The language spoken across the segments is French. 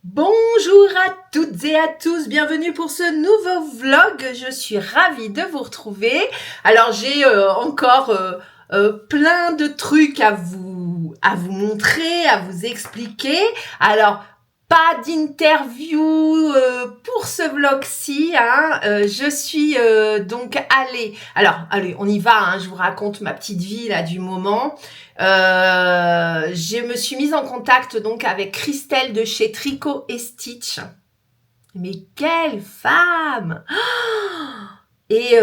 Bonjour à toutes et à tous, bienvenue pour ce nouveau vlog, je suis ravie de vous retrouver. Alors j'ai encore plein de trucs à vous montrer, à vous expliquer. Alors pas d'interview pour ce vlog-ci, hein. Je suis donc allée. Alors allez, on y va, hein, je vous raconte ma petite vie là du moment. Je me suis mise en contact donc avec Christelle de chez Tricot et Stitch. Mais quelle femme! Et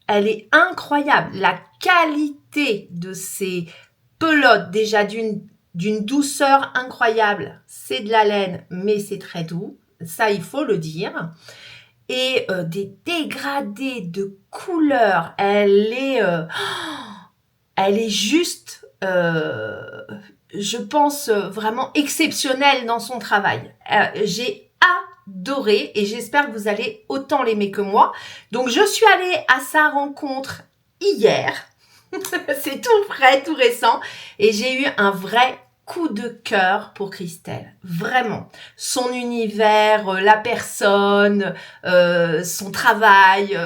elle est incroyable. La qualité de ces pelotes, déjà d'une douceur incroyable. C'est de la laine, mais c'est très doux. Ça, il faut le dire. Et des dégradés de couleurs. Elle est juste, je pense, vraiment exceptionnelle dans son travail. J'ai adoré et j'espère que vous allez autant l'aimer que moi. Donc, je suis allée à sa rencontre hier. C'est tout frais, tout récent. Et j'ai eu un vrai coup de cœur pour Christelle. Vraiment. Son univers, la personne, son travail.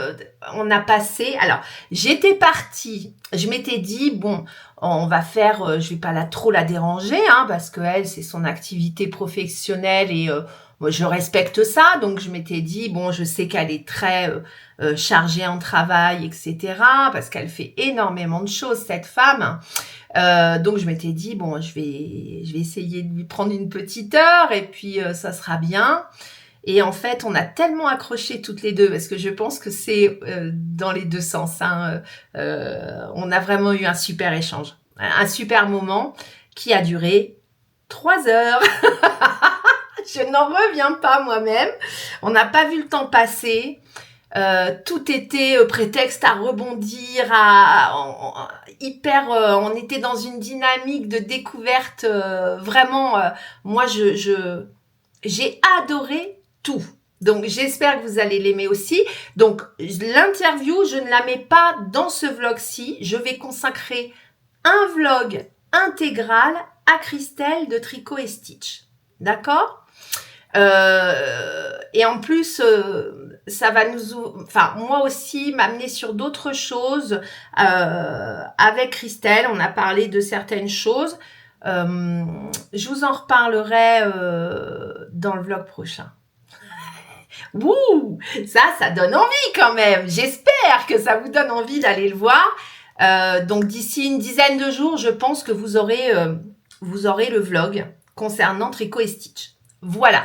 On a passé... Alors, j'étais partie. Je m'étais dit, bon, on va faire... je vais pas trop la déranger, hein, parce que elle, c'est son activité professionnelle et... moi, je respecte ça, donc je m'étais dit, bon, je sais qu'elle est très chargée en travail, etc., parce qu'elle fait énormément de choses, cette femme. Donc je m'étais dit, bon, je vais essayer de lui prendre une petite heure, et puis ça sera bien. Et en fait, on a tellement accroché toutes les deux, parce que je pense que c'est dans les deux sens, hein. On a vraiment eu un super échange, un super moment qui a duré 3 heures. Je n'en reviens pas moi-même. On n'a pas vu le temps passer. Tout était prétexte à rebondir, on était dans une dynamique de découverte. Vraiment, moi, j'ai adoré tout. Donc, j'espère que vous allez l'aimer aussi. Donc, l'interview, je ne la mets pas dans ce vlog-ci. Je vais consacrer un vlog intégral à Christelle de Tricot et Stitch. D'accord ? Et en plus, ça va moi aussi, m'amener sur d'autres choses. Avec Christelle, on a parlé de certaines choses. Je vous en reparlerai dans le vlog prochain. Wouh, ça donne envie quand même. J'espère que ça vous donne envie d'aller le voir. Donc d'ici une dizaine de jours, je pense que vous aurez le vlog concernant Tricot et Stitch. Voilà.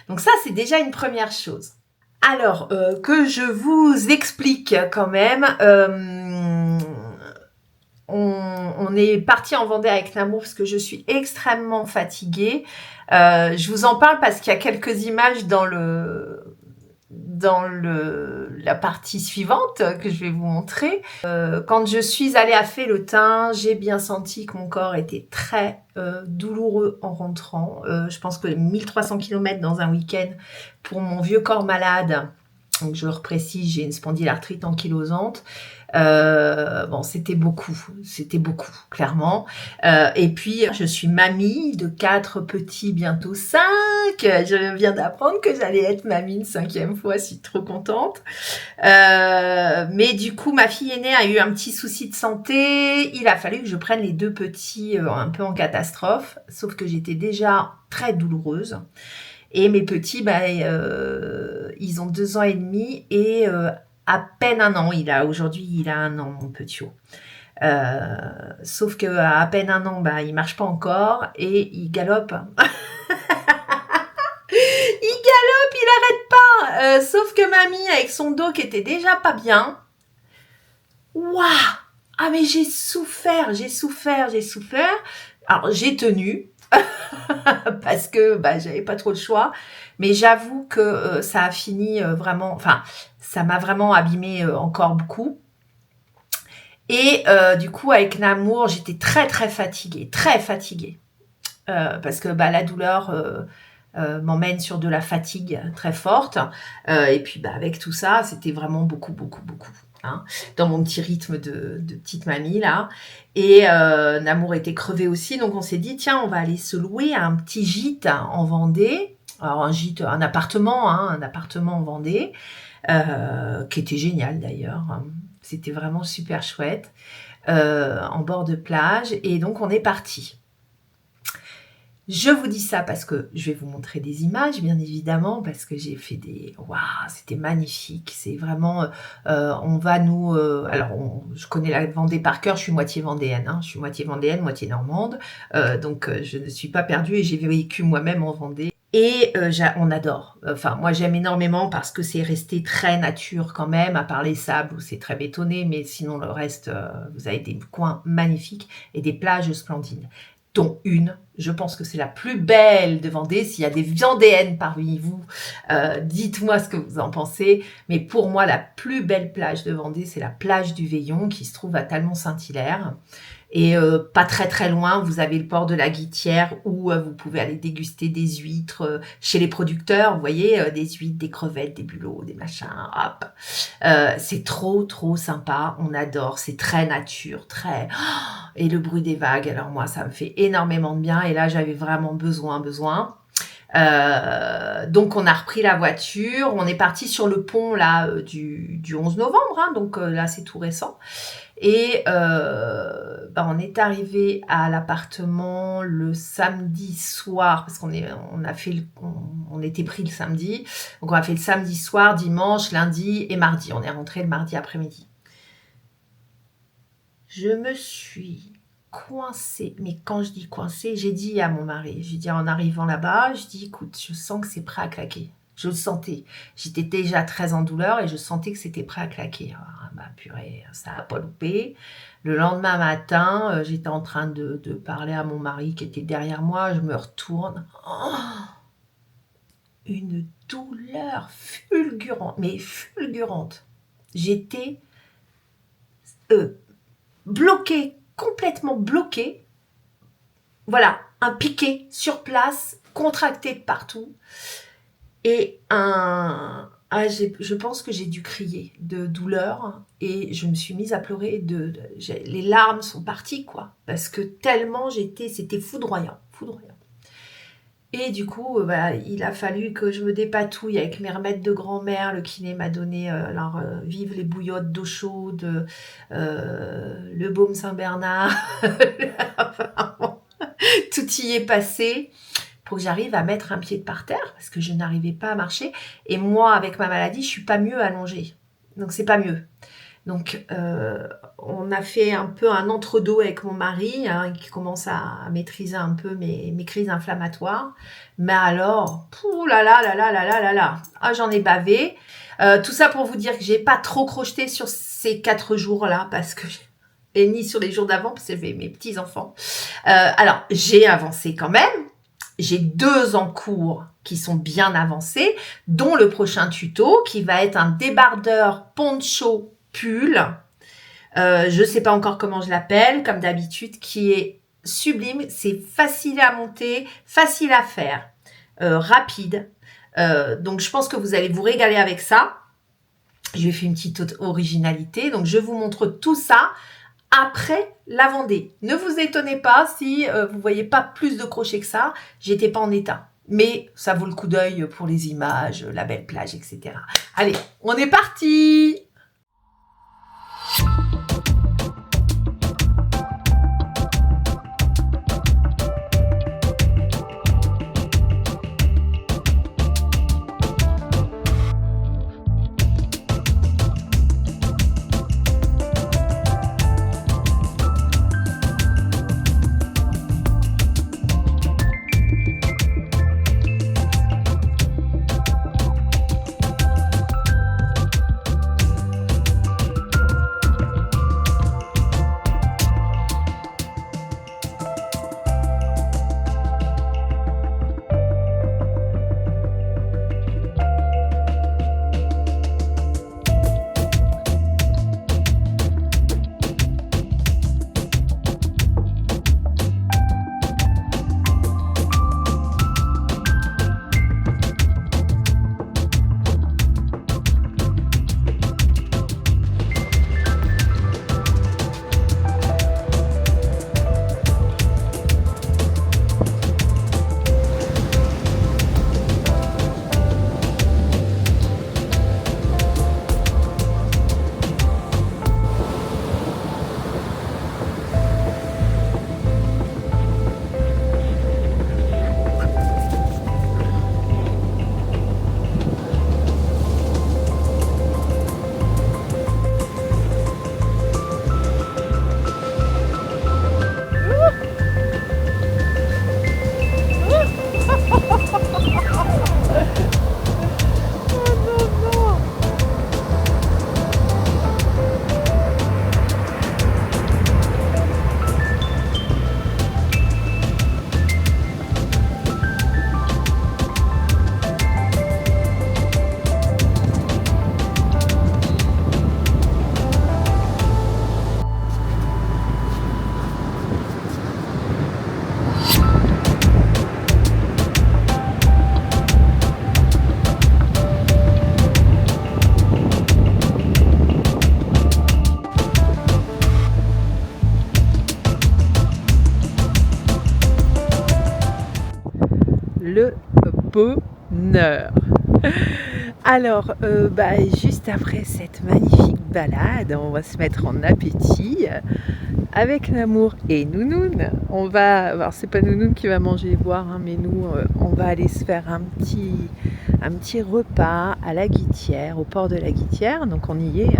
Donc ça, c'est déjà une première chose. Alors, que je vous explique quand même, on est parti en Vendée avec Namour parce que je suis extrêmement fatiguée. Je vous en parle parce qu'il y a quelques images dans la partie suivante que je vais vous montrer. Quand je suis allée à Félotin, j'ai bien senti que mon corps était très douloureux en rentrant. Je pense que 1300 km dans un week-end pour mon vieux corps malade. Donc je reprécise, j'ai une spondylarthrite ankylosante. Bon, c'était beaucoup, clairement. Et puis, je suis mamie de 4 petits, bientôt 5. Je viens d'apprendre que j'allais être mamie une 5e fois, je suis trop contente. Mais du coup, ma fille aînée a eu un petit souci de santé. Il a fallu que je prenne les 2 petits un peu en catastrophe, sauf que j'étais déjà très douloureuse. Et mes petits, ils ont 2 ans et demi et à peine 1 an. Aujourd'hui, il a 1 an, mon petit. Sauf que à peine 1 an, il marche pas encore et il galope. Il arrête pas. Sauf que mamie, avec son dos qui était déjà pas bien. Waouh! Ah mais j'ai souffert. Alors j'ai tenu. Parce que j'avais pas trop le choix, mais j'avoue que ça a fini vraiment, ça m'a vraiment abîmé encore beaucoup. Et du coup avec Namour, j'étais très fatiguée, parce que la douleur m'emmène sur de la fatigue très forte, et puis avec tout ça, c'était vraiment beaucoup. hein, dans mon petit rythme de petite mamie là. Et Namour était crevé aussi, donc on s'est dit tiens, on va aller se louer à un petit gîte en Vendée. Alors un gîte, un appartement en Vendée, qui était génial d'ailleurs. C'était vraiment super chouette, en bord de plage. Et donc on est parti. Je vous dis ça parce que je vais vous montrer des images, bien évidemment, parce que j'ai fait des... Waouh, c'était magnifique. C'est vraiment... on va nous... je connais la Vendée par cœur, je suis moitié vendéenne. Hein, je suis moitié vendéenne, moitié normande. Donc, je ne suis pas perdue et j'ai vécu moi-même en Vendée. Et on adore. Enfin, moi, j'aime énormément parce que c'est resté très nature quand même, à part les sables où c'est très bétonné. Mais sinon, le reste, vous avez des coins magnifiques et des plages splendides. Dont une, je pense que c'est la plus belle de Vendée. S'il y a des Vendéennes parmi vous, dites-moi ce que vous en pensez. Mais pour moi, la plus belle plage de Vendée, c'est la plage du Veillon qui se trouve à Talmont-Saint-Hilaire. Et pas très très loin, vous avez le port de la Guittière où vous pouvez aller déguster des huîtres chez les producteurs. Vous voyez, des huîtres, des crevettes, des bulots, des machins. Hop, c'est trop trop sympa. On adore. C'est très nature, très... Et le bruit des vagues. Alors moi, ça me fait énormément de bien. Et là, j'avais vraiment besoin. Donc on a repris la voiture. On est parti sur le pont là du 11 novembre. Hein, donc là, c'est tout récent. Et on est arrivé à l'appartement le samedi soir parce on était pris le samedi. Donc on a fait le samedi soir, dimanche, lundi et mardi. On est rentré le mardi après-midi. Je me suis coincée. Mais quand je dis coincée, j'ai dit à mon mari, j'ai dit en arrivant là-bas, je dis écoute, je sens que c'est prêt à claquer. Je le sentais. J'étais déjà très en douleur et je sentais que c'était prêt à claquer. Purée, ça n'a pas loupé. Le lendemain matin, j'étais en train de parler à mon mari qui était derrière moi. Je me retourne. Oh, une douleur fulgurante, mais fulgurante. J'étais bloquée, complètement bloquée. Voilà, un piqué sur place, contracté de partout. Et je pense que j'ai dû crier de douleur et je me suis mise à pleurer. Les larmes sont parties, quoi. Parce que tellement c'était foudroyant. Et du coup, il a fallu que je me dépatouille avec mes remèdes de grand-mère. Le kiné m'a donné, vive les bouillottes d'eau chaude, le baume Saint-Bernard. Tout y est passé. Pour que j'arrive à mettre un pied par terre parce que je n'arrivais pas à marcher. Et moi, avec ma maladie, je suis pas mieux allongée. Donc, c'est pas mieux. Donc, on a fait un peu un entre-deux avec mon mari qui commence à maîtriser un peu mes crises inflammatoires. Mais alors, j'en ai bavé. Tout ça pour vous dire que j'ai pas trop crocheté sur ces 4 jours-là parce que... Et ni sur les jours d'avant parce que j'avais mes petits-enfants. Alors, j'ai avancé quand même. J'ai 2 en cours qui sont bien avancés, dont le prochain tuto qui va être un débardeur poncho pull. Je ne sais pas encore comment je l'appelle, comme d'habitude, qui est sublime. C'est facile à monter, facile à faire, rapide. Donc, je pense que vous allez vous régaler avec ça. Je vais faire une petite originalité. Donc, je vous montre tout ça après la Vendée. Ne vous étonnez pas si vous voyez pas plus de crochets que ça. J'étais pas en état. Mais ça vaut le coup d'œil pour les images, la belle plage, etc. Allez, on est parti! le bonheur. Alors, juste après cette magnifique balade, on va se mettre en appétit avec Namour et Nounoun. Alors c'est pas Nounoun qui va manger et boire, hein, mais nous, on va aller se faire un petit repas à la Guitière, au port de la Guitière. Donc on y est.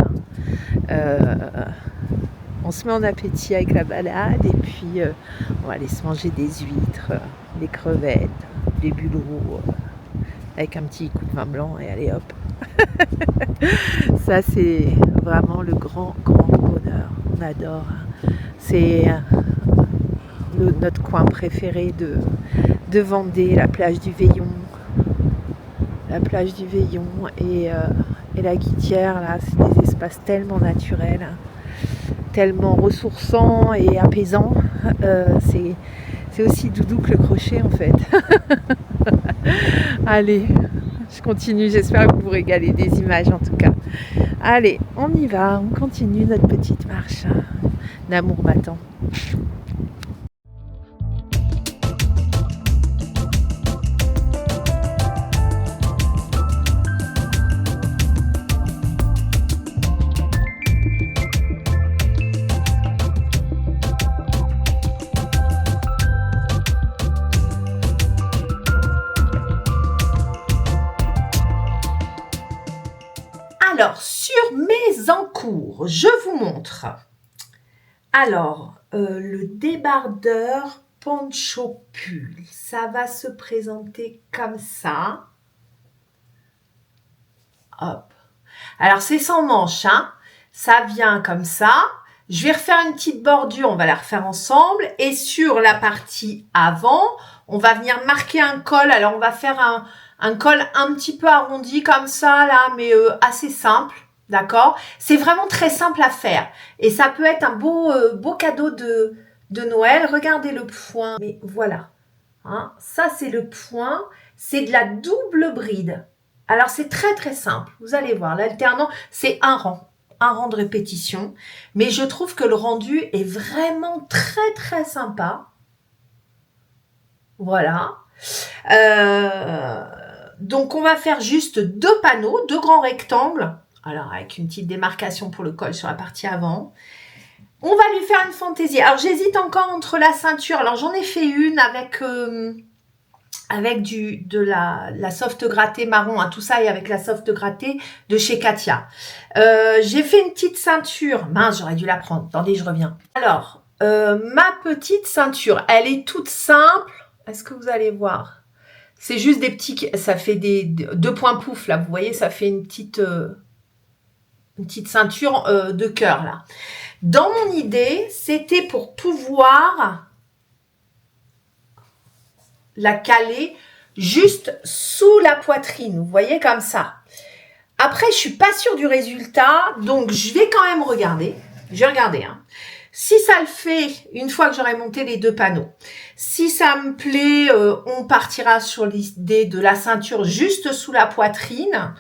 On se met en appétit avec la balade et puis on va aller se manger des huîtres, des crevettes, des bulots, avec un petit coup de vin blanc et allez hop. Ça c'est vraiment le grand bonheur. On adore. C'est notre coin préféré de Vendée, la plage du Veillon. La plage du Veillon et la Guitière, là, c'est des espaces tellement naturels, tellement ressourçants et apaisants. C'est aussi doudou que le crochet en fait. Allez, je continue, j'espère que vous vous régalez des images en tout cas. Allez, on y va, on continue notre petite marche. Namour m'attend. Alors, sur mes encours, je vous montre. Alors, le débardeur poncho pull, ça va se présenter comme ça. Hop. Alors, c'est sans manche, hein. Ça vient comme ça. Je vais refaire une petite bordure, on va la refaire ensemble. Et sur la partie avant, on va venir marquer un col. Alors, on va faire un col un petit peu arrondi comme ça, là, mais assez simple. D'accord? C'est vraiment très simple à faire. Et ça peut être un beau cadeau de Noël. Regardez le point. Mais voilà. Hein, ça, c'est le point. C'est de la double bride. Alors, c'est très, très simple. Vous allez voir. L'alternant, c'est un rang de répétition. Mais je trouve que le rendu est vraiment très, très sympa. Voilà. Donc, on va faire juste 2 panneaux, 2 grands rectangles. Alors, avec une petite démarcation pour le col sur la partie avant. On va lui faire une fantaisie. Alors, j'hésite encore entre la ceinture. Alors, j'en ai fait une avec de la soft grattée marron. Hein, tout ça est avec la soft grattée de chez Katia. J'ai fait une petite ceinture. Mince, j'aurais dû la prendre. Attendez, je reviens. Alors, ma petite ceinture, elle est toute simple. Est-ce que vous allez voir? C'est juste des petits... Ça fait 2 points pouf, là. Vous voyez, ça fait une petite ceinture de cœur là. Dans mon idée, c'était pour pouvoir la caler juste sous la poitrine. Vous voyez comme ça. Après, je suis pas sûre du résultat, donc je vais quand même regarder. Je vais regarder. Hein. Si ça le fait, une fois que j'aurai monté les 2 panneaux, si ça me plaît, on partira sur l'idée de la ceinture juste sous la poitrine.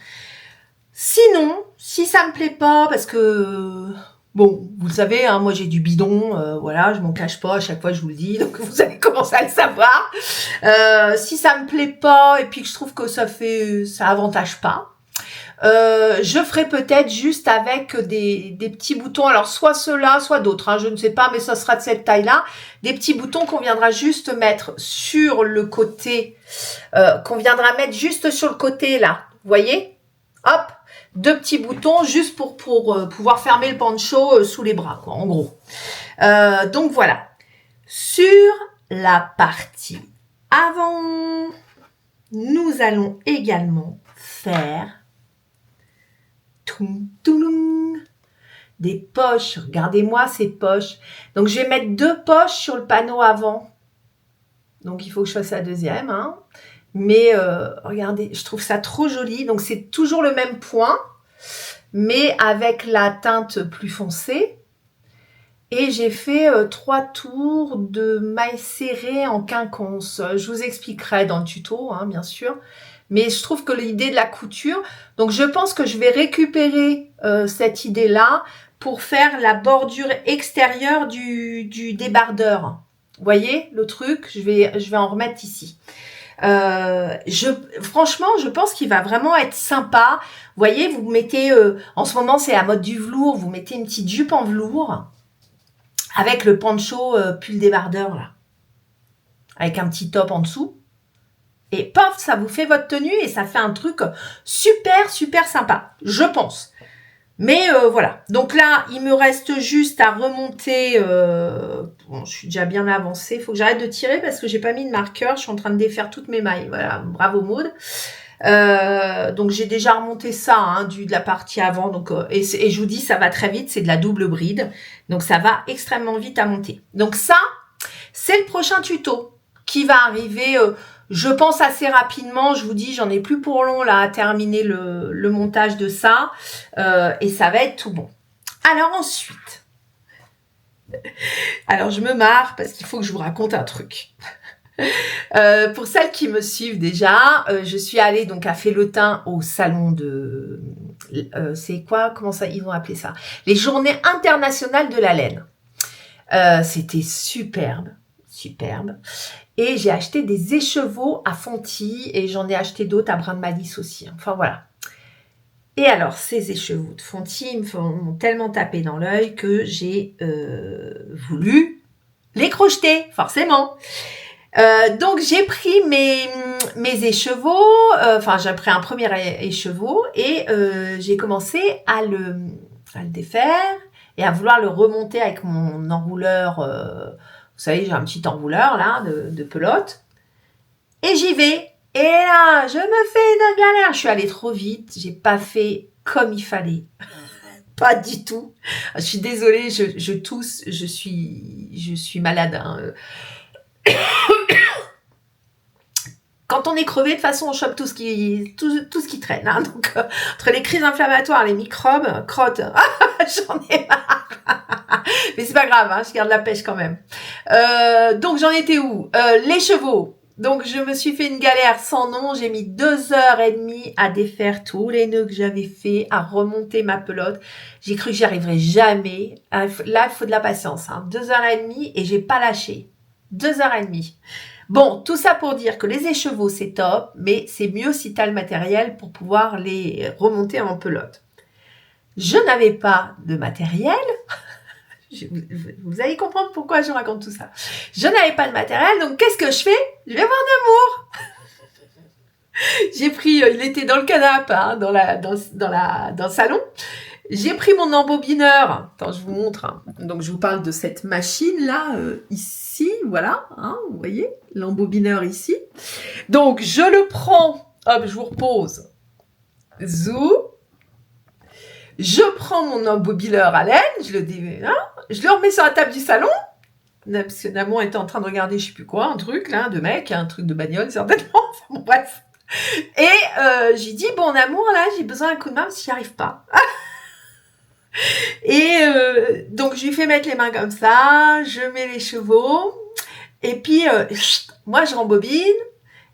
Sinon, si ça me plaît pas, parce que, bon, vous le savez, hein, moi j'ai du bidon, voilà, je m'en cache pas, à chaque fois je vous le dis, donc vous allez commencer à le savoir. Si ça me plaît pas, et puis que je trouve que ça avantage pas, je ferai peut-être juste avec des petits boutons, alors soit ceux-là, soit d'autres, hein, je ne sais pas, mais ça sera de cette taille-là, des petits boutons qu'on viendra juste mettre sur le côté, là, vous voyez? Hop, 2 petits boutons juste pour pouvoir fermer le poncho sous les bras, quoi, en gros. Donc voilà. Sur la partie avant, nous allons également faire des poches. Regardez-moi ces poches. Donc je vais mettre 2 poches sur le panneau avant. Donc il faut que je fasse la deuxième, hein. Mais regardez, je trouve ça trop joli. Donc, c'est toujours le même point, mais avec la teinte plus foncée. Et j'ai fait 3 tours de mailles serrées en quinconce. Je vous expliquerai dans le tuto, hein, bien sûr. Mais je trouve que l'idée de la couture... Donc, je pense que je vais récupérer cette idée-là pour faire la bordure extérieure du débardeur. Vous voyez le truc? Je vais en remettre ici. Franchement, je pense qu'il va vraiment être sympa. Vous voyez, vous mettez, en ce moment, c'est la mode du velours. Vous mettez une petite jupe en velours avec le poncho pull débardeur, là. Avec un petit top en dessous. Et paf, ça vous fait votre tenue et ça fait un truc super, super sympa. Je pense. Mais voilà. Donc là, il me reste juste à remonter. Bon, je suis déjà bien avancée. Il faut que j'arrête de tirer parce que j'ai pas mis de marqueur. Je suis en train de défaire toutes mes mailles. Voilà, bravo Maud. Donc j'ai déjà remonté ça hein, de la partie avant. Donc et je vous dis, ça va très vite. C'est de la double bride. Donc ça va extrêmement vite à monter. Donc ça, c'est le prochain tuto qui va arriver. Je pense assez rapidement, je vous dis, j'en ai plus pour long là à terminer le montage de ça et ça va être tout bon. Alors ensuite, alors je me marre parce qu'il faut que je vous raconte un truc. Pour celles qui me suivent déjà, je suis allée donc à Félotin au salon de... c'est quoi? Comment ça ils vont appeler ça? Les Journées internationales de la laine. C'était superbe, superbe. Et j'ai acheté des écheveaux à Fontilles et j'en ai acheté d'autres à Brin-de-Malice aussi. Enfin voilà. Et alors, ces écheveaux de Fontilles m'ont tellement tapé dans l'œil que j'ai voulu les crocheter, forcément. Donc j'ai pris mes écheveaux, enfin j'ai pris un premier écheveau et j'ai commencé à le défaire et à vouloir le remonter avec mon enrouleur. Vous savez, j'ai un petit enrouleur là de pelote. Et j'y vais. Et là, je me fais une galère. Je suis allée trop vite. J'ai pas fait comme il fallait. Pas du tout. Je suis désolée, je tousse. Je suis malade. Hein. Quand on est crevé, de toute façon, on chope tout ce qui traîne. Hein. Donc, entre les crises inflammatoires, les microbes, crottes, j'en ai marre. Mais c'est pas grave, hein, je garde la pêche quand même. Donc, j'en étais où? Les chevaux. Donc, je me suis fait une galère sans nom. J'ai mis 2h30 à défaire tous les nœuds que j'avais fait, à remonter ma pelote. J'ai cru que j'y arriverais jamais. Là, il faut de la patience. Hein. 2h30 et j'ai pas lâché. 2h30. Bon, tout ça pour dire que les écheveaux, c'est top, mais c'est mieux si tu as le matériel pour pouvoir les remonter en pelote. Je n'avais pas de matériel. Vous allez comprendre pourquoi je raconte tout ça. Je n'avais pas de matériel, donc qu'est-ce que je fais? Je vais voir Namour. J'ai pris, il était dans le canapé, hein, dans le salon. J'ai pris mon embobineur. Attends, je vous montre. Hein. Donc, je vous parle de cette machine-là, ici, voilà. Hein, vous voyez, l'embobineur ici. Donc, je le prends. Hop, je vous repose. Zou. Je prends mon embobineur à laine. Je le remets sur la table du salon. Parce que Namour était en train de regarder, je sais plus quoi, un truc, là, de mec, un truc de bagnole, certainement. Enfin, bon, bref. Et j'ai dit, bon, Namour, là, j'ai besoin d'un coup de main parce que j'y arrive pas. Et donc je lui fais mettre les mains comme ça, je mets les chevaux, et puis moi je rembobine,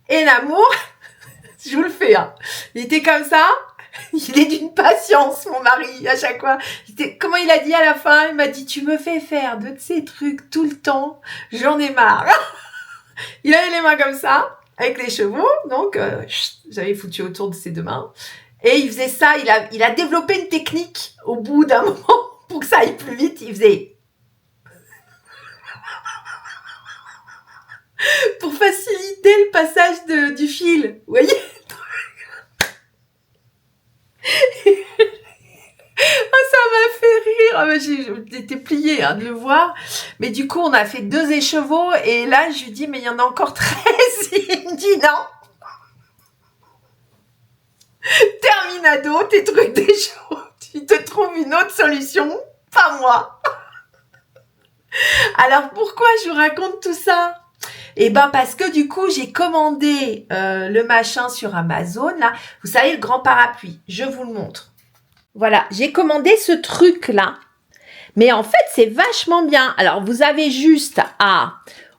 et Namour, je vous le fais, hein. Il était comme ça, il est d'une patience mon mari à chaque fois. Comment il a dit à la fin? Il m'a dit tu me fais faire de ces trucs tout le temps, j'en ai marre. Il avait les mains comme ça, avec les chevaux, donc j'avais foutu autour de ses deux mains. Et il faisait ça, il a développé une technique au bout d'un moment pour que ça aille plus vite. Il faisait pour faciliter le passage du fil. Vous voyez? Ça m'a fait rire. J'étais pliée hein, de le voir. Mais du coup, on a fait 2 écheveaux. Et là, je lui dis, mais il y en a encore 13. Il me dit non. Terminado, tes trucs d'écheveau. Tu te trouves une autre solution, pas moi. Alors pourquoi je vous raconte tout ça? Eh ben parce que du coup j'ai commandé le machin sur Amazon là. Vous savez le grand parapluie. Je vous le montre. Voilà, j'ai commandé ce truc là. Mais en fait c'est vachement bien. Alors vous avez juste à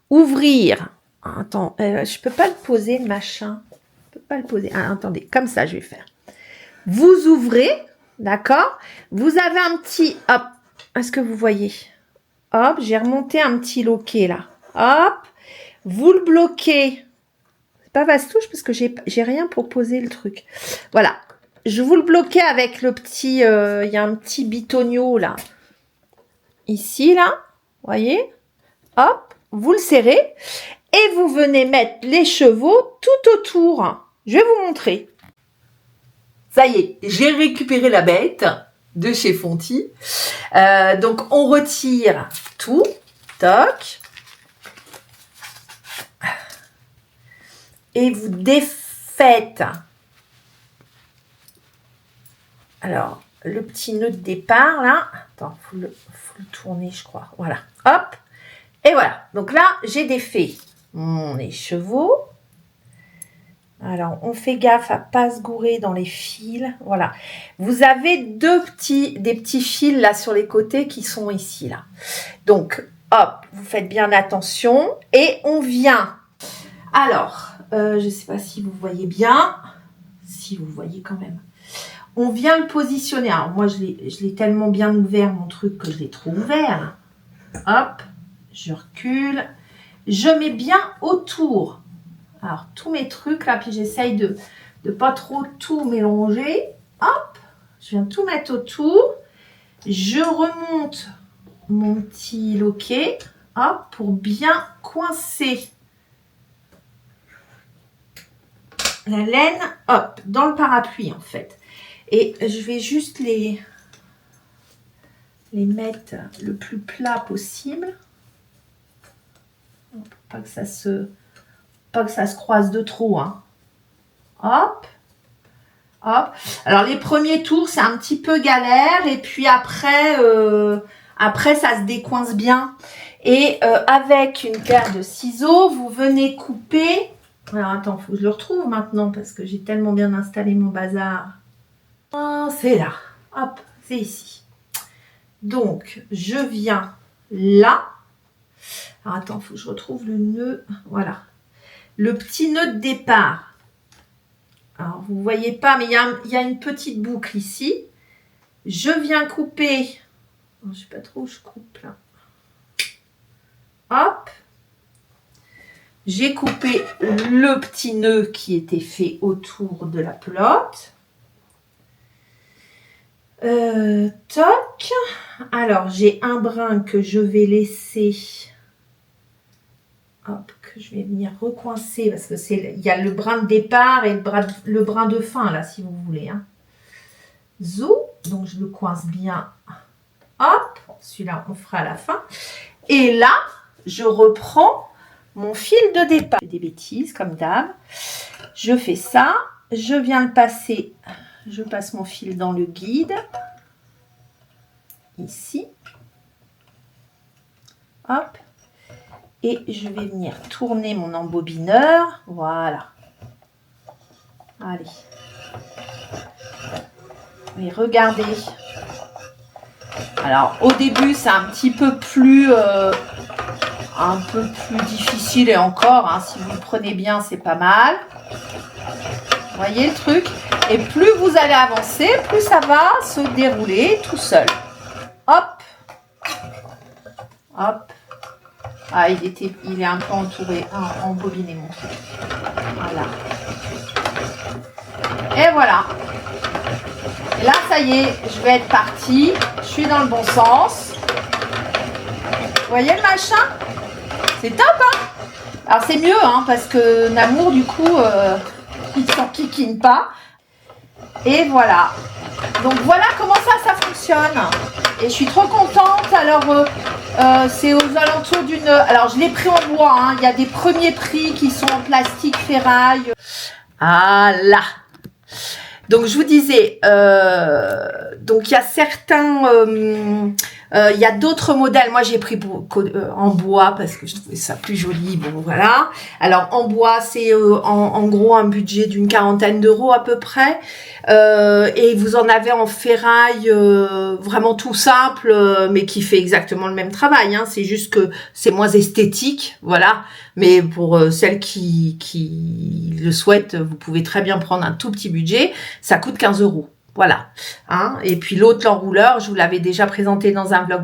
ouvrir. Attends, je peux pas le poser le machin. Pas le poser. Ah, attendez, comme ça je vais faire. Vous ouvrez, d'accord? Vous avez un petit, hop, est-ce que vous voyez? Hop, j'ai remonté un petit loquet là. Hop, vous le bloquez C'est pas Vastouche parce que j'ai rien pour poser le truc. Voilà. Je vous le bloquais avec le petit... Il y a un petit bitonio là. Ici, là. Voyez? Hop. Vous le serrez. Et vous venez mettre les chevaux tout autour. Je vais vous montrer. Ça y est, j'ai récupéré la bête de chez Fonty. Donc, on retire tout. Toc. Et vous défaites. Alors, le petit nœud de départ, là. Attends, faut le tourner, je crois. Voilà. Hop. Et voilà. Donc là, j'ai défait mon écheveau. Alors, on fait gaffe à pas se gourer dans les fils. Voilà. Vous avez des petits fils là sur les côtés qui sont ici, là. Donc, hop, vous faites bien attention. Et on vient. Alors, je ne sais pas si vous voyez bien. Si vous voyez quand même. On vient le positionner. Alors, moi, je l'ai tellement bien ouvert, mon truc, que je l'ai trop ouvert. Hop, je recule. Je mets bien autour. Alors, tous mes trucs, là, puis j'essaye de pas trop tout mélanger. Hop, je viens tout mettre autour. Je remonte mon petit loquet, hop, pour bien coincer la laine, hop, dans le parapluie, en fait. Et je vais juste les mettre le plus plat possible. Pour pas que ça se croise de trop, hein. Hop, hop. Alors les premiers tours c'est un petit peu galère et puis après ça se décoince bien. Et avec une paire de ciseaux vous venez couper. Alors attends, faut que je le retrouve maintenant parce que j'ai tellement bien installé mon bazar. Oh, c'est là, hop, c'est ici. Donc je viens là. Alors attends, faut que je retrouve le nœud. Voilà. Le petit nœud de départ. Alors, vous ne voyez pas, mais il y a une petite boucle ici. Je viens couper. Je ne sais pas trop où je coupe là. Hop. J'ai coupé le petit nœud qui était fait autour de la pelote. Toc. Alors, j'ai un brin que je vais laisser... Hop, que je vais venir recoincer parce que il y a le brin de départ et le brin de fin là, si vous voulez. Hein. Zou, donc je le coince bien. Hop, celui-là on fera à la fin. Et là, je reprends mon fil de départ. Des bêtises comme d'hab. Je fais ça, je viens le passer. Je passe mon fil dans le guide. Ici. Hop. Et je vais venir tourner mon embobineur. Voilà. Allez. Et regardez. Alors, au début, c'est un petit peu plus difficile et encore. Hein, si vous le prenez bien, c'est pas mal. Vous voyez le truc? Et plus vous allez avancer, plus ça va se dérouler tout seul. Hop. Hop. Ah, il est un peu entouré, embobiné mon truc. Voilà. Et voilà. Et là, ça y est, je vais être partie. Je suis dans le bon sens. Vous voyez le machin? C'est top, hein? Alors, c'est mieux, hein, parce que Namour, du coup, il ne s'enquiquine pas. Et voilà. Donc, voilà comment ça fonctionne. Et je suis trop contente. Alors, c'est aux alentours d'une... Alors, je l'ai pris en bois. Hein. Il y a des premiers prix qui sont en plastique ferraille. Ah là. Donc, je vous disais, donc il y a certains... il y a d'autres modèles. Moi, j'ai pris en bois parce que je trouvais ça plus joli. Bon, voilà. Alors, en bois, c'est en gros un budget d'une 40aine d'euros à peu près. Et vous en avez en ferraille vraiment tout simple, mais qui fait exactement le même travail. Hein. C'est juste que c'est moins esthétique, voilà. Mais pour celles qui le souhaitent, vous pouvez très bien prendre un tout petit budget. Ça coûte 15 euros. Voilà. Hein. Et puis l'autre, l'enrouleur, je vous l'avais déjà présenté dans un vlog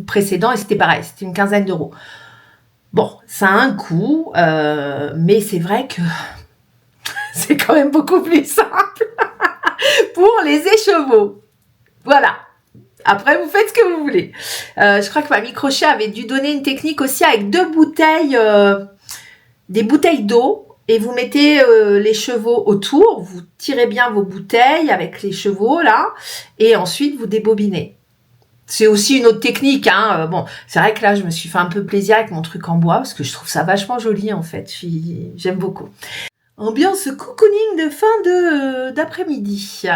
précédent et c'était pareil, c'était une 15aine d'euros. Bon, ça a un coût, mais c'est vrai que C'est quand même beaucoup plus simple pour les écheveaux. Voilà. Après, vous faites ce que vous voulez. Je crois que Mamie Crochet avait dû donner une technique aussi avec 2 bouteilles, des bouteilles d'eau. Et vous mettez les chevaux autour. Vous tirez bien vos bouteilles avec les chevaux, là. Et ensuite, vous débobinez. C'est aussi une autre technique, hein. Bon, c'est vrai que là, je me suis fait un peu plaisir avec mon truc en bois. Parce que je trouve ça vachement joli, en fait. J'aime beaucoup. Ambiance cocooning de fin d'après-midi.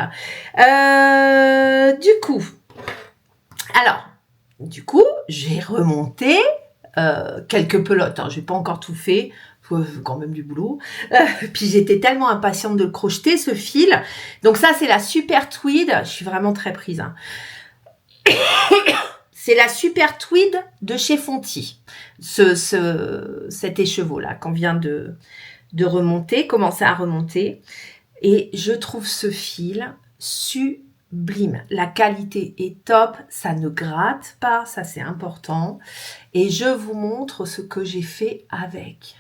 Du coup, j'ai remonté quelques pelotes. Hein. J'ai pas encore tout fait, quand même du boulot. Puis j'étais tellement impatiente de le crocheter, ce fil. Donc ça, c'est la Super Tweed. Je suis vraiment très prise. Hein. C'est la Super Tweed de chez Fonty. Cet écheveau-là qu'on vient de remonter, commencer à remonter. Et je trouve ce fil sublime. La qualité est top, ça ne gratte pas, ça c'est important. Et je vous montre ce que j'ai fait avec.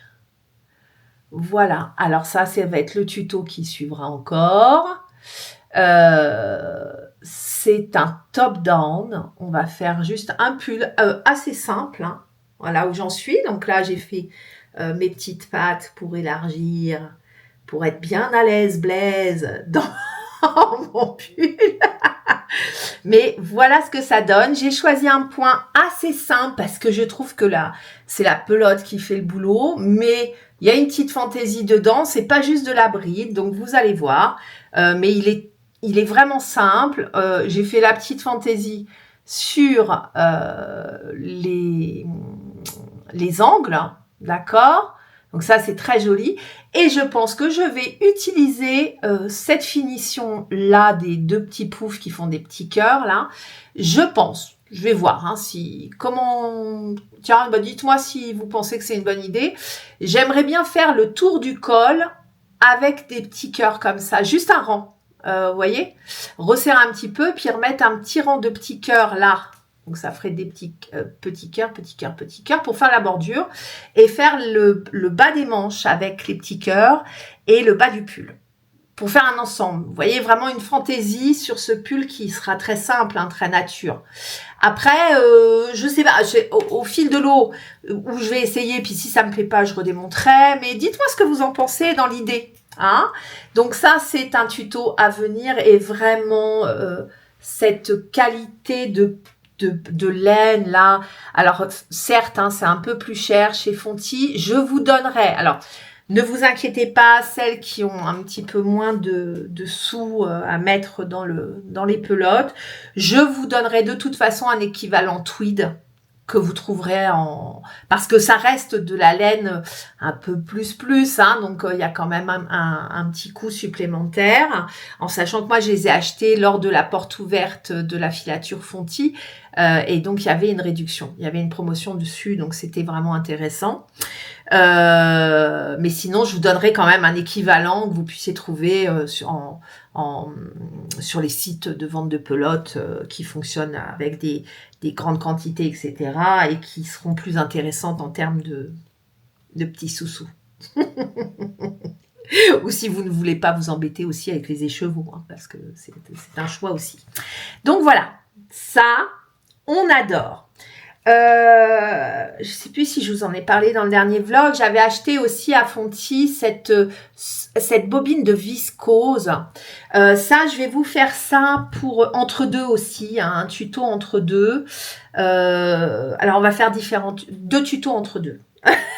Voilà, alors ça va être le tuto qui suivra encore. C'est un top-down. On va faire juste un pull assez simple. Hein. Voilà où j'en suis. Donc là, j'ai fait mes petites pattes pour élargir, pour être bien à l'aise, Blaise, dans mon pull. Mais voilà ce que ça donne. J'ai choisi un point assez simple parce que je trouve que là, c'est la pelote qui fait le boulot, mais il y a une petite fantaisie dedans. C'est pas juste de la bride, donc vous allez voir. Mais il est vraiment simple. J'ai fait la petite fantaisie sur les angles, d'accord? Donc ça, c'est très joli. Et je pense que je vais utiliser cette finition-là des 2 petits poufs qui font des petits cœurs, là. Je pense, je vais voir Tiens, dites-moi si vous pensez que c'est une bonne idée. J'aimerais bien faire le tour du col avec des petits cœurs comme ça, juste un rang. Vous voyez? Resserrer un petit peu, puis remettre un petit rang de petits cœurs là. Donc, ça ferait des petits cœurs pour faire la bordure et faire le bas des manches avec les petits cœurs et le bas du pull pour faire un ensemble. Vous voyez, vraiment une fantaisie sur ce pull qui sera très simple, hein, très nature. Après, je sais pas, au fil de l'eau où je vais essayer, puis si ça me plaît pas, je redémonterai. Mais dites-moi ce que vous en pensez dans l'idée. Hein. Donc ça, c'est un tuto à venir et vraiment cette qualité de laine là. Alors certes, hein, c'est un peu plus cher chez Fonty. Je vous donnerai. Alors ne vous inquiétez pas, celles qui ont un petit peu moins de sous à mettre dans les pelotes, je vous donnerai de toute façon un équivalent tweed que vous trouverez parce que ça reste de la laine un peu plus, hein, donc il y a quand même un petit coût supplémentaire, en sachant que moi je les ai achetés lors de la porte ouverte de la filature Fonty, et donc il y avait une réduction, il y avait une promotion dessus, donc c'était vraiment intéressant. Mais sinon je vous donnerai quand même un équivalent que vous puissiez trouver sur les sites de vente de pelotes qui fonctionnent avec des grandes quantités, etc. et qui seront plus intéressantes en termes de petits sous-sous. Ou si vous ne voulez pas vous embêter aussi avec les écheveaux, hein, parce que c'est un choix aussi. Donc voilà, ça, on adore. Je sais plus si je vous en ai parlé dans le dernier vlog. J'avais acheté aussi à Fonty cette bobine de viscose. Ça, je vais vous faire ça pour entre deux aussi, hein, un tuto entre deux. Alors, on va faire deux tutos entre deux.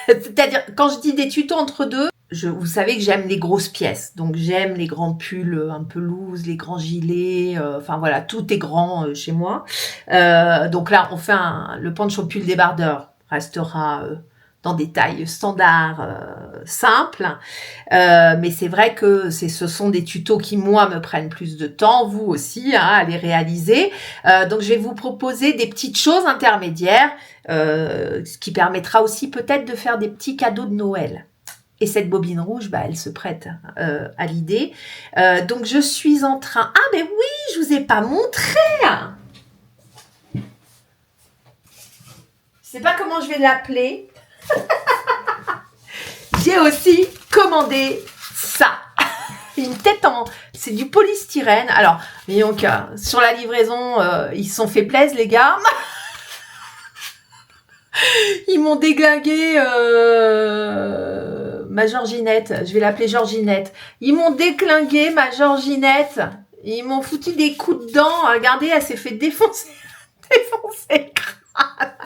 C'est-à-dire, quand je dis des tutos entre deux, vous savez que j'aime les grosses pièces. Donc, j'aime les grands pulls un peu loose, les grands gilets. Enfin, voilà, tout est grand chez moi. Donc là, on fait le poncho pull débardeur. Restera dans des tailles standards simples. Mais c'est vrai que ce sont des tutos qui, moi, me prennent plus de temps. Vous aussi, hein, à les réaliser. Donc, je vais vous proposer des petites choses intermédiaires. Ce qui permettra aussi peut-être de faire des petits cadeaux de Noël. Et cette bobine rouge, elle se prête à l'idée. Donc, je suis en train... Ah, mais oui, je vous ai pas montré. Je sais pas comment je vais l'appeler. J'ai aussi commandé ça. une tête en... C'est du polystyrène. Alors, mais donc, sur la livraison, ils se sont fait plaisir, les gars. Ils m'ont déglingué ma Georginette. Je vais l'appeler Georginette. Ils m'ont déclingué ma Georginette. Ils m'ont foutu des coups de dents. Regardez, elle s'est fait défoncer. Défoncer le crâne.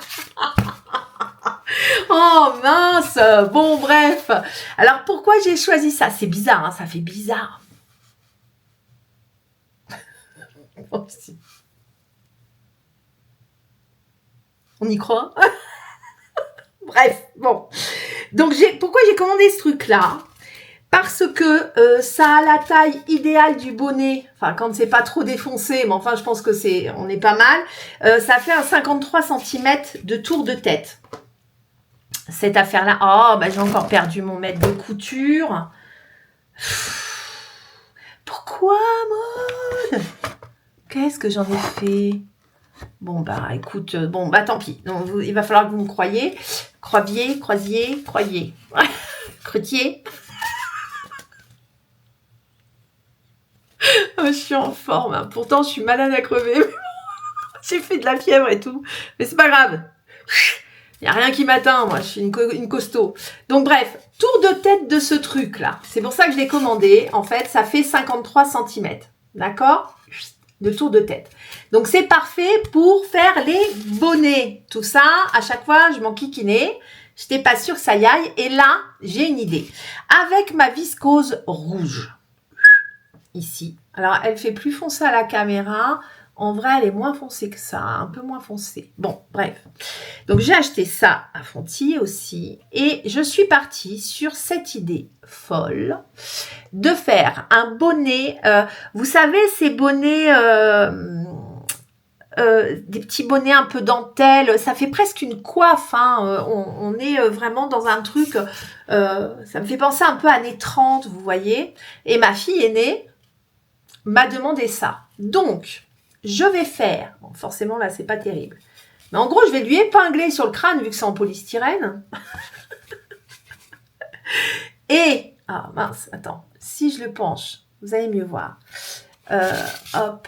Oh mince. Bon, bref. Alors, pourquoi j'ai choisi ça? C'est bizarre, hein, ça fait bizarre. On y croit? Bref, bon. Donc, pourquoi j'ai commandé ce truc-là? Parce que ça a la taille idéale du bonnet. Enfin, quand c'est pas trop défoncé, mais enfin, je pense que on est pas mal. Ça fait un 53 cm de tour de tête. Cette affaire-là. Oh, bah, j'ai encore perdu mon mètre de couture. Pourquoi, Maud? Qu'est-ce que j'en ai fait? Bon, bah, écoute, bon, bah, tant pis. Donc, il va falloir que vous me croyiez. Croisier. Crutier. Oh, je suis en forme. Hein. Pourtant, je suis malade à crever. J'ai fait de la fièvre et tout. Mais c'est pas grave. Il n'y a rien qui m'atteint. Moi, je suis une costaud. Donc, bref, tour de tête de ce truc-là. C'est pour ça que je l'ai commandé. En fait, ça fait 53 cm. D'accord? De tour de tête. Donc, c'est parfait pour faire les bonnets. Tout ça, à chaque fois, je m'en kikinais. Je n'étais pas sûre que ça y aille. Et là, j'ai une idée. Avec ma viscose rouge. Ici. Alors, elle fait plus foncée à la caméra. En vrai, elle est moins foncée que ça. Un peu moins foncée. Bon, bref. Donc, j'ai acheté ça à Fonty aussi. Et je suis partie sur cette idée folle de faire un bonnet. Vous savez, ces bonnets... des petits bonnets un peu dentelle, ça fait presque une coiffe, hein. On est vraiment dans un truc, ça me fait penser un peu années 30, vous voyez, et ma fille aînée m'a demandé ça. Donc, je vais faire, bon, forcément là c'est pas terrible, mais en gros je vais lui épingler sur le crâne vu que c'est en polystyrène, et, ah mince, attends, si je le penche, vous allez mieux voir, hop,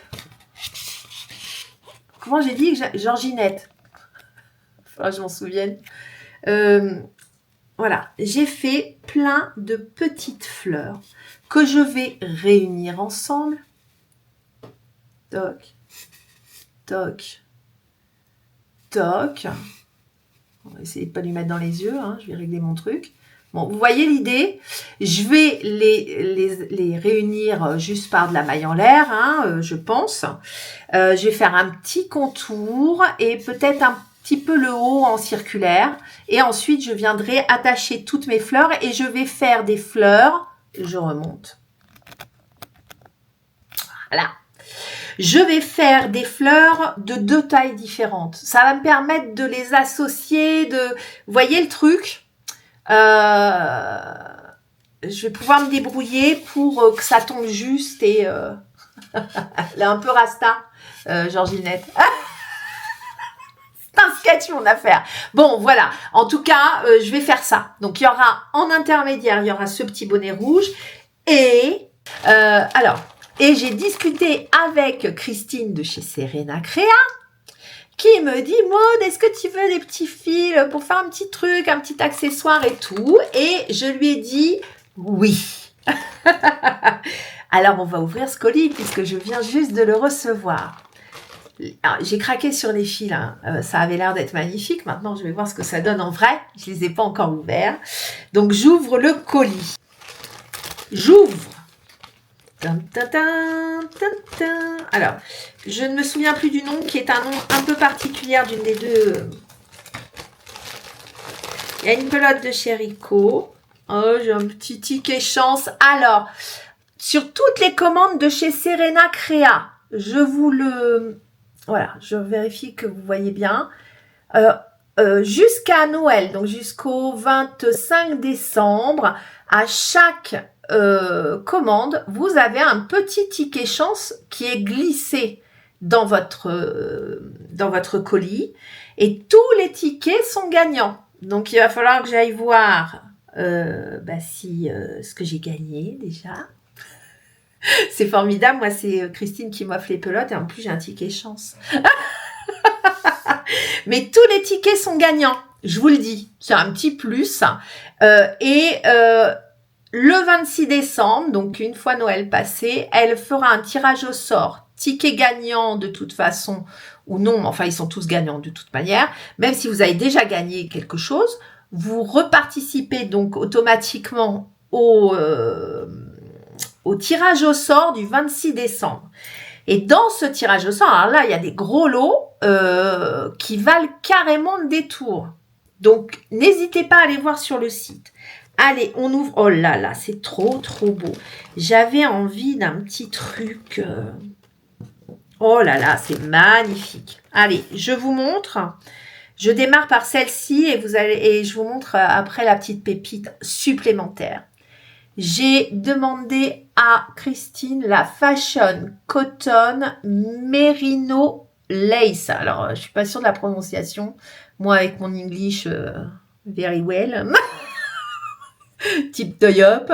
comment j'ai dit Georginette? Enfin, je m'en souvienne. Voilà, j'ai fait plein de petites fleurs que je vais réunir ensemble. Toc, toc, toc. On va essayer de ne pas lui mettre dans les yeux, hein, je vais régler mon truc. Bon, vous voyez l'idée? Je vais les réunir juste par de la maille en l'air, hein, je pense. Je vais faire un petit contour et peut-être un petit peu le haut en circulaire. Et ensuite, je viendrai attacher toutes mes fleurs et je vais faire des fleurs. Je remonte. Voilà. Je vais faire des fleurs de 2 tailles différentes. Ça va me permettre de les associer, Vous voyez le truc? Je vais pouvoir me débrouiller pour que ça tombe juste et elle est un peu rasta, Georginette. C'est un sketch mon affaire. Bon, voilà. En tout cas, je vais faire ça. Donc, il y aura en intermédiaire, il y aura ce petit bonnet rouge. Et et j'ai discuté avec Christine de chez Serena Créa qui me dit « Maud, est-ce que tu veux des petits fils pour faire un petit truc, un petit accessoire et tout ?» Et je lui ai dit « Oui !» Alors, on va ouvrir ce colis puisque je viens juste de le recevoir. J'ai craqué sur les fils, hein. Ça avait l'air d'être magnifique. Maintenant, je vais voir ce que ça donne en vrai. Je ne les ai pas encore ouverts. Donc, j'ouvre le colis. J'ouvre. Alors, je ne me souviens plus du nom, qui est un nom un peu particulier d'une des deux. Il y a une pelote de chez Rico. Oh, j'ai un petit ticket chance. Alors, sur toutes les commandes de chez Serena Créa, je vous le... Voilà, je vérifie que vous voyez bien. Jusqu'à Noël, donc jusqu'au 25 décembre, à chaque commande, vous avez un petit ticket chance qui est glissé dans votre colis et tous les tickets sont gagnants. Donc, il va falloir que j'aille voir si ce que j'ai gagné déjà. C'est formidable. Moi, c'est Christine qui m'offre les pelotes et en plus, j'ai un ticket chance. Mais tous les tickets sont gagnants. Je vous le dis. C'est un petit plus. Le 26 décembre, donc une fois Noël passé, elle fera un tirage au sort. Ticket gagnant de toute façon ou non. Enfin, ils sont tous gagnants de toute manière. Même si vous avez déjà gagné quelque chose, vous reparticipez donc automatiquement au tirage au sort du 26 décembre. Et dans ce tirage au sort, alors là, il y a des gros lots qui valent carrément le détour. Donc, n'hésitez pas à aller voir sur le site. Allez, on ouvre. Oh là là, c'est trop, trop beau. J'avais envie d'un petit truc. Oh là là, c'est magnifique. Allez, je vous montre. Je démarre par celle-ci et je vous montre après la petite pépite supplémentaire. J'ai demandé à Christine la Fashion Cotton Merino Lace. Alors, je suis pas sûre de la prononciation. Moi, avec mon English very well, type Toyop.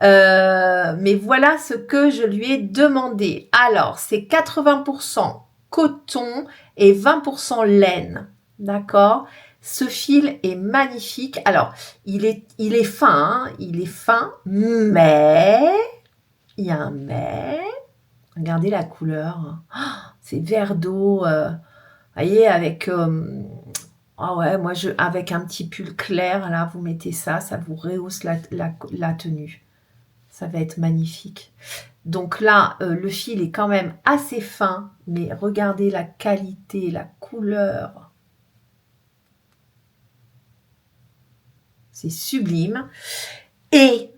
Mais voilà ce que je lui ai demandé. Alors, c'est 80% coton et 20% laine. D'accord ? Ce fil est magnifique. Alors, il est fin, il est fin, mais il y a un mais. Regardez la couleur. Oh, c'est vert d'eau. Voyez, avec ouais, moi avec un petit pull clair, là, vous mettez ça, ça vous rehausse la tenue. Ça va être magnifique. Donc là, le fil est quand même assez fin, mais regardez la qualité, la couleur. C'est sublime. Et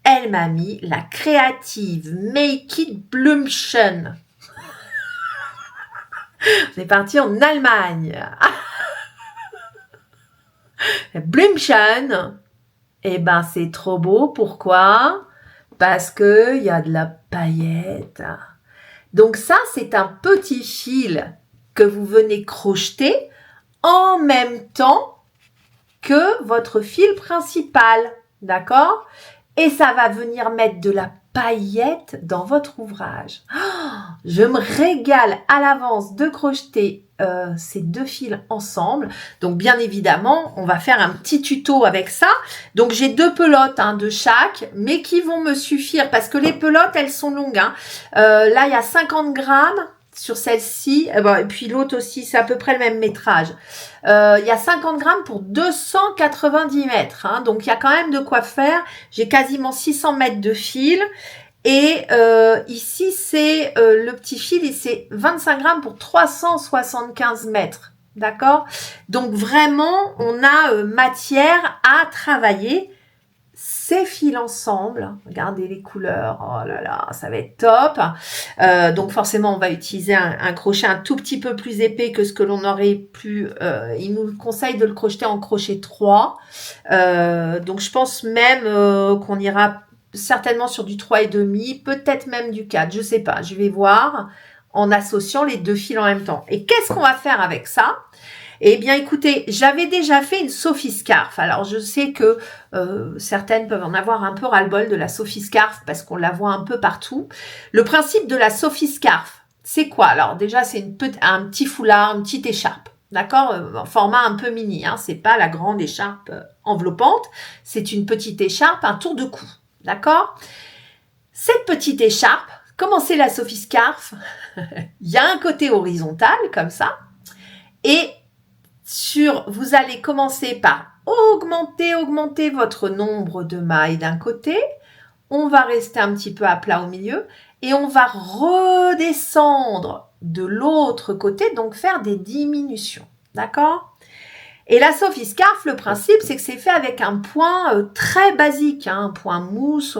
elle m'a mis la créative Make It Blümchen. On est parti en Allemagne. Blümchen. Eh ben, c'est trop beau. Pourquoi ? Parce que il y a de la paillette. Donc ça, c'est un petit fil que vous venez crocheter en même temps que votre fil principal, d'accord ? Et ça va venir mettre de la paillette dans votre ouvrage. Oh, je me régale à l'avance de crocheter ces deux fils ensemble. Donc, bien évidemment, on va faire un petit tuto avec ça. Donc, j'ai deux pelotes de chaque, mais qui vont me suffire parce que les pelotes, elles sont longues. Là, il y a 50 grammes sur celle-ci. Et puis, l'autre aussi, c'est à peu près le même métrage. Il y a 50 grammes pour 290 mètres. Donc, il y a quand même de quoi faire. J'ai quasiment 600 mètres de fil. Et ici, c'est le petit fil et c'est 25 grammes pour 375 mètres. D'accord ? Donc, vraiment, on a matière à travailler ces fils ensemble. Regardez les couleurs. Oh là là, ça va être top. Donc, forcément, on va utiliser un crochet un tout petit peu plus épais que ce que l'on aurait pu. Il nous conseille de le crocheter en crochet 3. Donc, je pense même qu'on ira certainement sur du 3,5, peut-être même du 4, je sais pas, je vais voir en associant les deux fils en même temps. Et qu'est-ce qu'on va faire avec ça ? Eh bien, écoutez, j'avais déjà fait une Sophie Scarf. Alors, je sais que certaines peuvent en avoir un peu ras-le-bol de la Sophie Scarf parce qu'on la voit un peu partout. Le principe de la Sophie Scarf, c'est quoi ? Alors, déjà, c'est un petit foulard, une petite écharpe. D'accord, format un peu mini. C'est pas la grande écharpe enveloppante. C'est une petite écharpe, un tour de cou. D'accord ? Cette petite écharpe, comment c'est la Sophie Scarf ? Il y a un côté horizontal, comme ça. Et vous allez commencer par augmenter votre nombre de mailles d'un côté. On va rester un petit peu à plat au milieu. Et on va redescendre de l'autre côté, donc faire des diminutions. D'accord ? Et la Sophie Scarf, le principe, c'est que c'est fait avec un point très basique, un point mousse,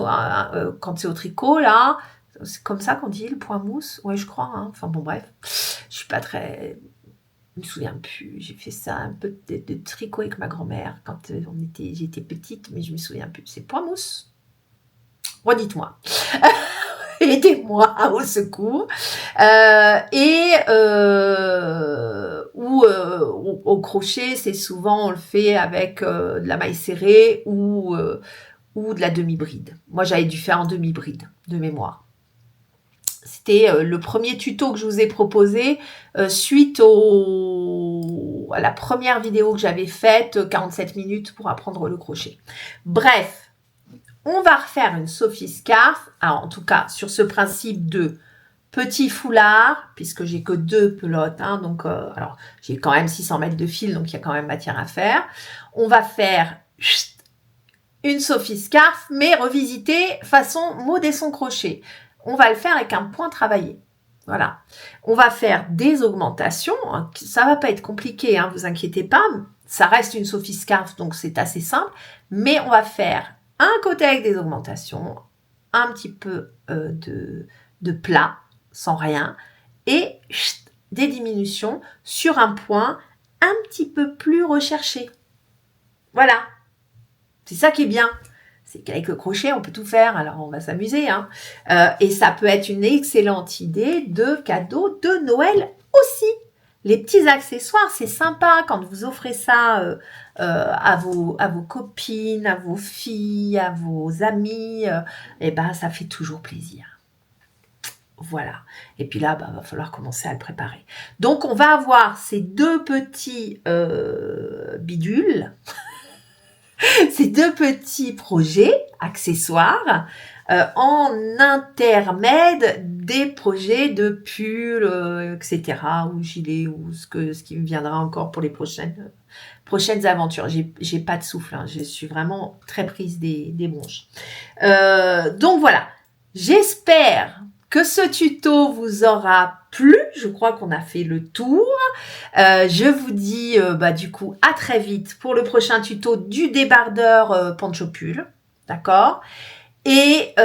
quand c'est au tricot, là. C'est comme ça qu'on dit, le point mousse ? Ouais, je crois. Enfin, bon, bref. Je suis pas très... Je me souviens plus. J'ai fait ça un peu de tricot avec ma grand-mère quand j'étais petite, mais je me souviens plus. C'est point mousse ? Redites-moi. Aidez-moi au secours. Au crochet, c'est souvent, on le fait avec de la maille serrée ou ou de la demi-bride. Moi, j'avais dû faire en demi-bride, de mémoire. C'était le premier tuto que je vous ai proposé suite à la première vidéo que j'avais faite, 47 minutes pour apprendre le crochet. Bref, on va refaire une Sophie Scarf, en tout cas sur ce principe de petit foulard, puisque j'ai que 2 pelotes, hein, donc alors j'ai quand même 600 mètres de fil, donc il y a quand même matière à faire. On va faire une Sophie Scarf, mais revisitée façon mot et son crochet. On va le faire avec un point travaillé. Voilà. On va faire des augmentations. Ça va pas être compliqué, hein, vous inquiétez pas. Ça reste une Sophie Scarf, donc c'est assez simple. Mais on va faire un côté avec des augmentations, un petit peu de plat, sans rien, et des diminutions sur un point un petit peu plus recherché. Voilà. C'est ça qui est bien. C'est qu'avec le crochet, on peut tout faire, alors on va s'amuser. Hein. Et ça peut être une excellente idée de cadeau de Noël aussi. Les petits accessoires, c'est sympa quand vous offrez ça à vos copines, à vos filles, à vos amis. Et ben, ça fait toujours plaisir. Voilà. Et puis là, va falloir commencer à le préparer. Donc, on va avoir ces 2 petits bidules. Ces 2 petits projets, accessoires, en intermède des projets de pull, etc., ou gilet, ou ce qui me viendra encore pour les prochaines aventures. J'ai pas de souffle, hein, je suis vraiment très prise des bronches. Donc voilà, j'espère que ce tuto vous aura plu. Je crois qu'on a fait le tour. Je vous dis du coup à très vite pour le prochain tuto du débardeur poncho pull. D'accord ? Et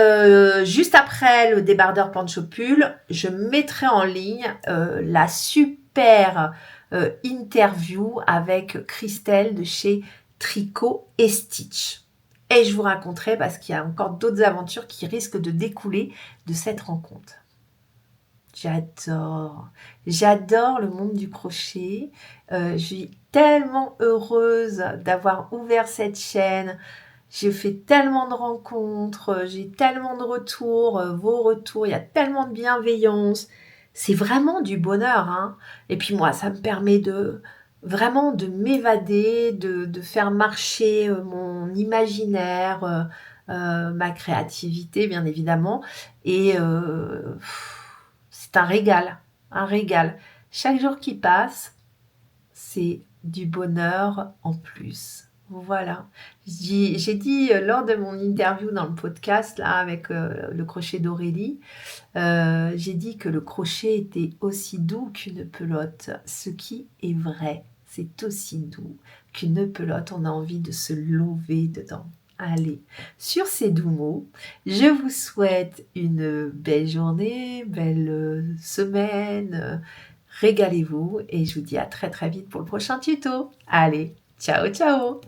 juste après le débardeur poncho pull, je mettrai en ligne la super interview avec Christelle de chez Tricot et Stitch. Et je vous raconterai parce qu'il y a encore d'autres aventures qui risquent de découler de cette rencontre. J'adore le monde du crochet. Je suis tellement heureuse d'avoir ouvert cette chaîne. J'ai fait tellement de rencontres, j'ai tellement de retours, vos retours, il y a tellement de bienveillance. C'est vraiment du bonheur. Hein. Et puis moi, ça me permet vraiment de m'évader, de faire marcher mon imaginaire, ma créativité, bien évidemment. Et c'est un régal. Chaque jour qui passe, c'est du bonheur en plus. Voilà. J'ai dit lors de mon interview dans le podcast là avec le crochet d'Aurélie, j'ai dit que le crochet était aussi doux qu'une pelote. Ce qui est vrai, c'est aussi doux qu'une pelote. On a envie de se lever dedans. Allez, sur ces doux mots, je vous souhaite une belle journée, belle semaine. Régalez-vous et je vous dis à très très vite pour le prochain tuto. Allez, ciao ciao!